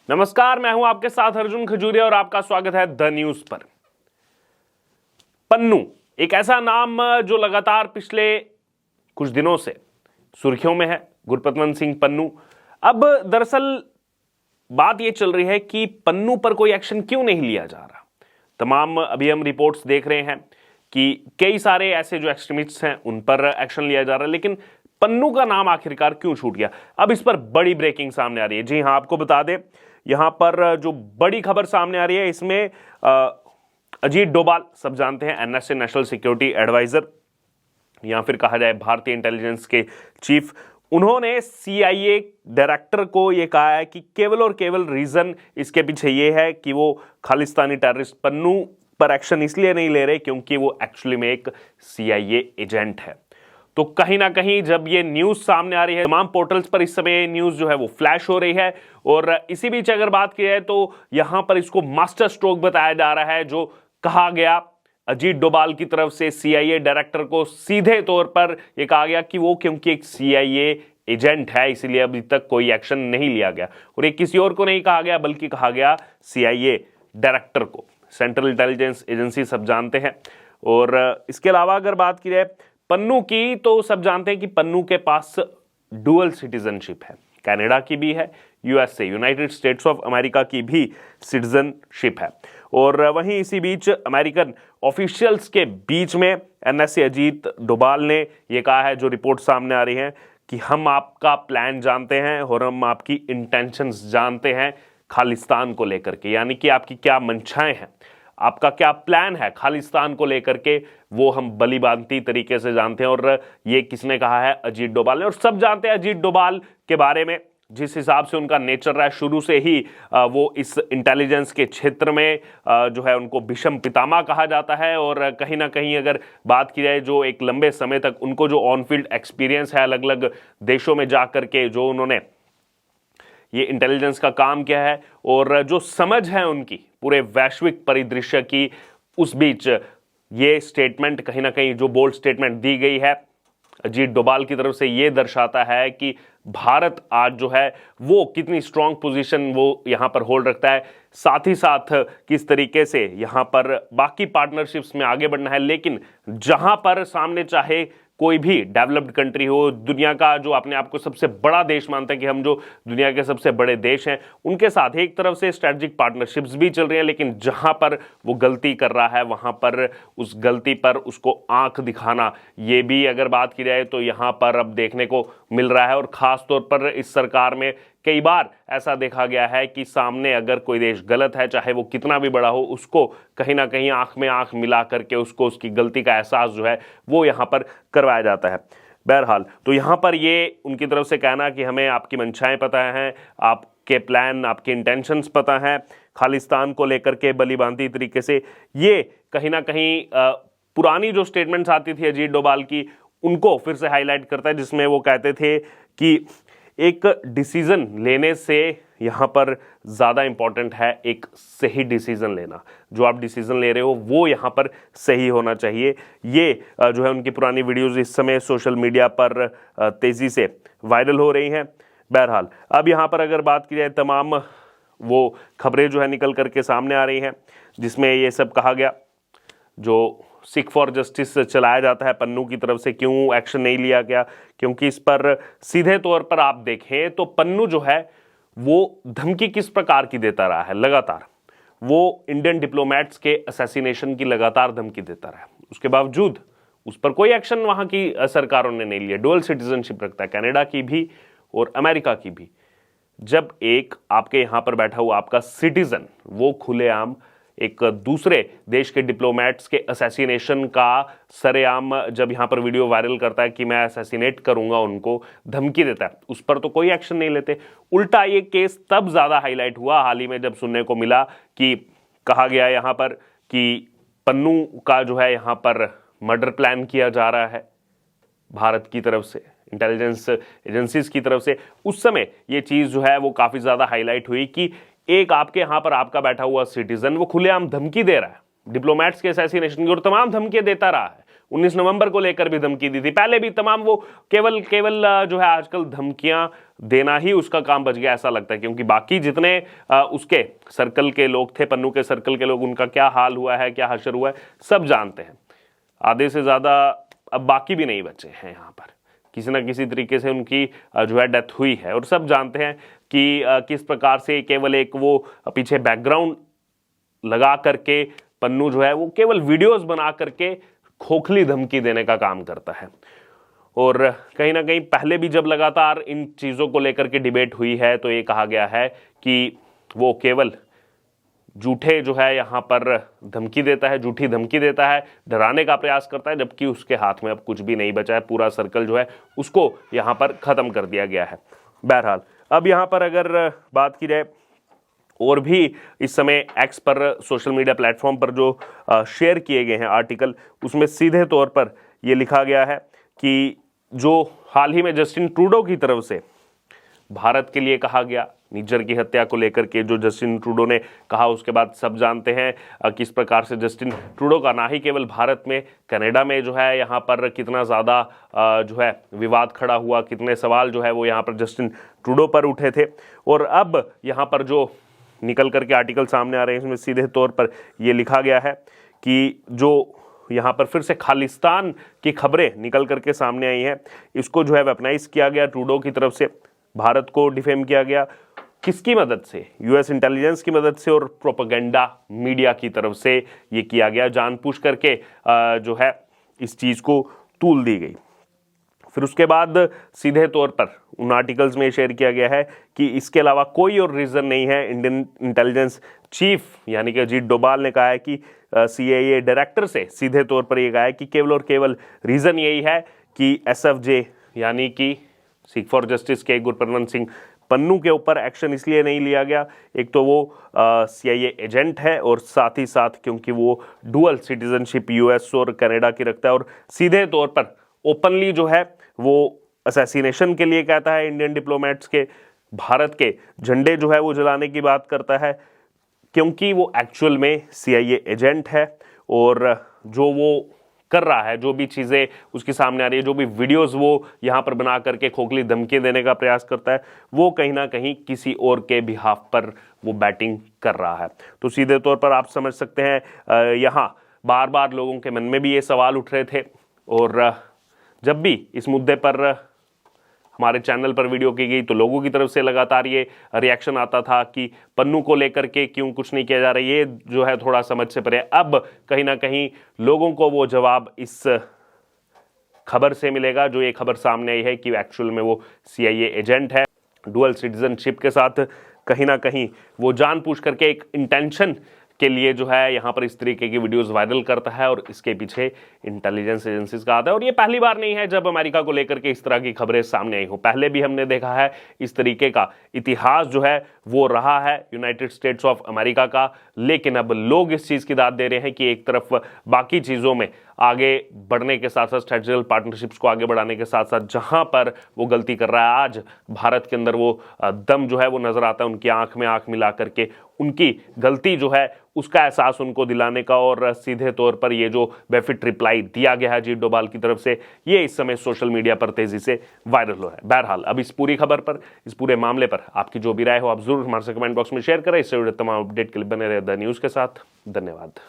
नमस्कार, मैं हूं आपके साथ अर्जुन खजूरिया और आपका स्वागत है द न्यूज पर। पन्नू एक ऐसा नाम जो लगातार पिछले कुछ दिनों से सुर्खियों में है। गुरपतवंत सिंह पन्नू। अब दरअसल बात यह चल रही है कि पन्नू पर कोई एक्शन क्यों नहीं लिया जा रहा। तमाम अभी हम रिपोर्ट्स देख रहे हैं कि कई सारे ऐसे जो एक्सट्रीमिस्ट्स हैं उन पर एक्शन लिया जा रहा है, लेकिन पन्नू का नाम आखिरकार क्यों छूट गया। अब इस पर बड़ी ब्रेकिंग सामने आ रही है। जी हां, आपको बता दें, यहां पर जो बड़ी खबर सामने आ रही है इसमें अजीत डोभाल, सब जानते हैं एनएसए नेशनल सिक्योरिटी एडवाइजर या फिर कहा जाए भारतीय इंटेलिजेंस के चीफ, उन्होंने सीआईए डायरेक्टर को यह कहा है कि केवल और केवल रीजन इसके पीछे यह है कि वो खालिस्तानी टेररिस्ट पन्नू पर एक्शन इसलिए नहीं ले रहे क्योंकि वो एक्चुअली में एक सीआईए एजेंट है। तो कहीं ना कहीं जब ये न्यूज सामने आ रही है, तमाम पोर्टल्स पर इस समय न्यूज जो है वो फ्लैश हो रही है। और इसी बीच अगर बात की जाए तो यहां पर इसको मास्टर स्ट्रोक बताया जा रहा है, जो कहा गया अजीत डोभाल की तरफ से सीआईए डायरेक्टर को सीधे तौर पर यह कहा गया कि वो क्योंकि एक सीआईए एजेंट है इसलिए अभी तक कोई एक्शन नहीं लिया गया। और ये किसी और को नहीं कहा गया बल्कि कहा गया सीआईए डायरेक्टर को, सेंट्रल इंटेलिजेंस एजेंसी, सब जानते हैं। और इसके अलावा अगर बात की जाए पन्नू की, तो सब जानते हैं कि पन्नू के पास डुअल सिटीजनशिप है, कनाडा की भी है, USA United states of America की भी सिटीजनशिप है। और वहीं इसी बीच अमेरिकन ऑफिशियल्स के बीच में एनएसए अजीत डोभाल ने यह कहा है, जो रिपोर्ट सामने आ रही है, कि हम आपका प्लान जानते हैं और हम आपकी इंटेंशंस जानते हैं खालिस्तान को लेकर के, यानी कि आपकी क्या मंशाएं हैं, आपका क्या प्लान है खालिस्तान को लेकर के, वो हम बलीबांती तरीके से जानते हैं। और ये किसने कहा है? अजीत डोभाल ने। और सब जानते हैं अजीत डोभाल के बारे में, जिस हिसाब से उनका नेचर रहा है शुरू से ही, वो इस इंटेलिजेंस के क्षेत्र में जो है उनको भीष्म पितामह कहा जाता है। और कहीं ना कहीं अगर बात की जाए, जो एक लंबे समय तक उनको जो ऑन फील्ड एक्सपीरियंस है अलग अलग देशों में जाकर के, जो उन्होंने ये इंटेलिजेंस का काम किया है और जो समझ है उनकी पूरे वैश्विक परिदृश्य की, उस बीच ये स्टेटमेंट कहीं ना कहीं, जो बोल्ड स्टेटमेंट दी गई है अजीत डोभाल की तरफ से, ये दर्शाता है कि भारत आज जो है वो कितनी स्ट्रांग पोजीशन वो यहां पर होल्ड रखता है, साथ ही साथ किस तरीके से यहां पर बाकी पार्टनरशिप्स में आगे बढ़ना है। लेकिन जहां पर सामने चाहे कोई भी डेवलप्ड कंट्री हो, दुनिया का जो अपने आप को सबसे बड़ा देश मानता है कि हम जो दुनिया के सबसे बड़े देश हैं, उनके साथ एक तरफ से स्ट्रेटेजिक पार्टनरशिप्स भी चल रही हैं, लेकिन जहां पर वो गलती कर रहा है वहां पर उस गलती पर उसको आंख दिखाना, ये भी अगर बात की जाए तो यहां पर अब देखने को मिल रहा है। और खास तौर पर इस सरकार में कई बार ऐसा देखा गया है कि सामने अगर कोई देश गलत है, चाहे वो कितना भी बड़ा हो, उसको कहीं ना कहीं आंख में आंख मिला करके उसको उसकी गलती का एहसास जो है वो यहां पर करवाया जाता है। बहरहाल, तो यहां पर ये उनकी तरफ से कहना कि हमें आपकी मंशाएं पता हैं, आपके प्लान, आपके इंटेंशंस पता हैं खालिस्तान को लेकर के बलीबांती तरीके से, ये कहीं ना कहीं पुरानी जो स्टेटमेंट्स आती थी अजीत डोभाल की, उनको फिर से हाईलाइट करता है, जिसमें वो कहते थे कि एक डिसीजन लेने से यहां पर ज्यादा इंपॉर्टेंट है एक सही डिसीजन लेना। जो आप डिसीजन ले रहे हो वो यहां पर सही होना चाहिए। ये जो है उनकी पुरानी वीडियोस इस समय सोशल मीडिया पर तेजी से वायरल हो रही हैं। बहरहाल, अब यहां पर अगर बात की जाए, तमाम वो खबरें जो है निकल करके सामने आ रही हैं, जिसमें ये सब कहा गया, जो सिख फॉर जस्टिस चलाया जाता है पन्नू की तरफ से, क्यों एक्शन नहीं लिया गया? क्योंकि इस पर सीधे तौर पर आप देखें तो पन्नू जो है वो धमकी किस प्रकार की देता रहा है लगातार। वो इंडियन डिप्लोमेट्स के असैसिनेशन की लगातार धमकी देता रहा है, उसके बावजूद उस पर कोई एक्शन वहां की सरकारों ने नहीं लिया। डुअल सिटीजनशिप रखता है, कनाडा की भी और अमेरिका की भी। जब एक आपके यहां पर बैठा हुआ आपका सिटीजन वो खुलेआम एक दूसरे देश के डिप्लोमेट्स के असैसिनेशन का सरेआम जब यहां पर वीडियो वायरल करता है कि मैं असैसिनेट करूंगा उनको, धमकी देता है, उस पर तो कोई एक्शन नहीं लेते। उल्टा ये केस तब ज्यादा हाईलाइट हुआ हाल ही में जब सुनने को मिला कि कहा गया यहां पर कि पन्नू का जो है यहां पर मर्डर प्लान किया जा रहा है भारत की तरफ से, इंटेलिजेंस एजेंसीज की तरफ से। उस समय ये चीज जो है वो काफी ज्यादा हाईलाइट हुई कि एक आपके यहां पर आपका बैठा हुआ सिटीजन वो खुलेआम धमकी दे रहा है डिप्लोमेट्स के असैसिनेशन की, और तमाम धमकियां देता रहा है। 19 नवंबर को लेकर भी धमकी दी थी, पहले भी तमाम वो केवल जो है आजकल धमकियां देना ही उसका काम बच गया ऐसा लगता है, क्योंकि बाकी जितने उसके सर्कल के लोग थे, पन्नू के सर्कल के लोग, उनका क्या हाल हुआ है, क्या हशर हुआ है, सब जानते हैं। आधे से ज्यादा अब बाकी भी नहीं बचे हैं, यहाँ पर किसी ना किसी तरीके से उनकी जो है डेथ हुई है, और सब जानते हैं कि किस प्रकार से केवल एक वो पीछे बैकग्राउंड लगा करके पन्नू जो है वो केवल वीडियोस बना करके खोखली धमकी देने का काम करता है। और कहीं ना कहीं पहले भी जब लगातार इन चीज़ों को लेकर के डिबेट हुई है तो ये कहा गया है कि वो केवल झूठे जो है यहाँ पर धमकी देता है, झूठी धमकी देता है, डराने का प्रयास करता है, जबकि उसके हाथ में अब कुछ भी नहीं बचा है, पूरा सर्कल जो है उसको यहाँ पर ख़त्म कर दिया गया है। बहरहाल अब यहाँ पर अगर बात की जाए और भी इस समय एक्स पर सोशल मीडिया प्लेटफॉर्म पर जो शेयर किए गए हैं आर्टिकल, उसमें सीधे तौर पर ये लिखा गया है कि जो हाल ही में जस्टिन ट्रूडो की तरफ से भारत के लिए कहा गया निज्जर की हत्या को लेकर के, जो जस्टिन ट्रूडो ने कहा, उसके बाद सब जानते हैं किस प्रकार से जस्टिन ट्रूडो का ना ही केवल भारत में, कनाडा में जो है यहाँ पर कितना ज़्यादा जो है विवाद खड़ा हुआ, कितने सवाल जो है वो यहाँ पर जस्टिन ट्रूडो पर उठे थे। और अब यहाँ पर जो निकल करके आर्टिकल सामने आ रहे हैं, इसमें सीधे तौर पर ये लिखा गया है कि जो यहाँ पर फिर से खालिस्तान की खबरें निकल करके सामने आई हैं, इसको जो है वेपनाइज किया गया ट्रूडो की तरफ से, भारत को डिफेम किया गया। किसकी मदद से? यूएस इंटेलिजेंस की मदद से और प्रोपेगेंडा मीडिया की तरफ से ये किया गया, जानबूझ करके जो है इस चीज़ को तूल दी गई। फिर उसके बाद सीधे तौर पर उन आर्टिकल्स में शेयर किया गया है कि इसके अलावा कोई और रीज़न नहीं है। इंडियन इंटेलिजेंस चीफ यानी कि अजीत डोभाल ने कहा है कि CIA डायरेक्टर से सीधे तौर पर यह कहा है कि केवल और केवल रीज़न यही है कि SFJ यानी कि सीख फॉर जस्टिस के गुरप्रतवंत सिंह पन्नू के ऊपर एक्शन इसलिए नहीं लिया गया, एक तो वो CIA एजेंट है और साथ ही साथ क्योंकि वो डुअल सिटीजनशिप US और कनाडा की रखता है, और सीधे तौर पर ओपनली जो है वो असैसिनेशन के लिए कहता है, इंडियन डिप्लोमेट्स के, भारत के झंडे जो है वो जलाने की बात करता है, क्योंकि वो एक्चुअल में CIA एजेंट है। और जो वो कर रहा है, जो भी चीज़ें उसके सामने आ रही है, जो भी वीडियोस वो यहाँ पर बना करके खोखली धमकी देने का प्रयास करता है, वो कहीं ना कहीं किसी और के बिहाफ पर वो बैटिंग कर रहा है। तो सीधे तौर पर आप समझ सकते हैं यहाँ बार बार लोगों के मन में भी ये सवाल उठ रहे थे, और जब भी इस मुद्दे पर हमारे चैनल पर वीडियो की गई तो लोगों की तरफ से लगातार ये रिएक्शन आता था कि पन्नू को लेकर के क्यों कुछ नहीं किया जा रहा है, ये जो है थोड़ा समझ से परे। अब कहीं ना कहीं लोगों को वो जवाब इस खबर से मिलेगा, जो ये खबर सामने आई है कि एक्चुअल में वो CIA एजेंट है, डुअल सिटीजनशिप के साथ कहीं ना कहीं वो जानबूझ करके एक इंटेंशन के लिए जो है यहाँ पर इस तरीके की वीडियोस वायरल करता है, और इसके पीछे इंटेलिजेंस एजेंसीज का आता है। और ये पहली बार नहीं है जब अमेरिका को लेकर के इस तरह की खबरें सामने आई हो, पहले भी हमने देखा है इस तरीके का इतिहास जो है वो रहा है यूनाइटेड स्टेट्स ऑफ अमेरिका का। लेकिन अब लोग इस चीज़ की दाद दे रहे हैं कि एक तरफ बाकी चीज़ों में आगे बढ़ने के साथ साथ स्ट्रेटेजिकल पार्टनरशिप्स को आगे बढ़ाने के साथ साथ जहां पर वो गलती कर रहा है, आज भारत के अंदर वो दम जो है वो नजर आता है, उनकी आंख में आंख मिला करके उनकी गलती जो है उसका एहसास उनको दिलाने का। और सीधे तौर पर ये जो बेफिट रिप्लाई दिया गया है अजीत डोभाल की तरफ से, ये इस समय सोशल मीडिया पर तेजी से वायरल हो रहा है। बहरहाल अब इस पूरी खबर पर, इस पूरे मामले पर आपकी जो भी राय हो आप जरूर हमारे कमेंट बॉक्स में शेयर करें। इससे जुड़े तमाम अपडेट के लिए बने रहे द न्यूज़ के साथ। धन्यवाद।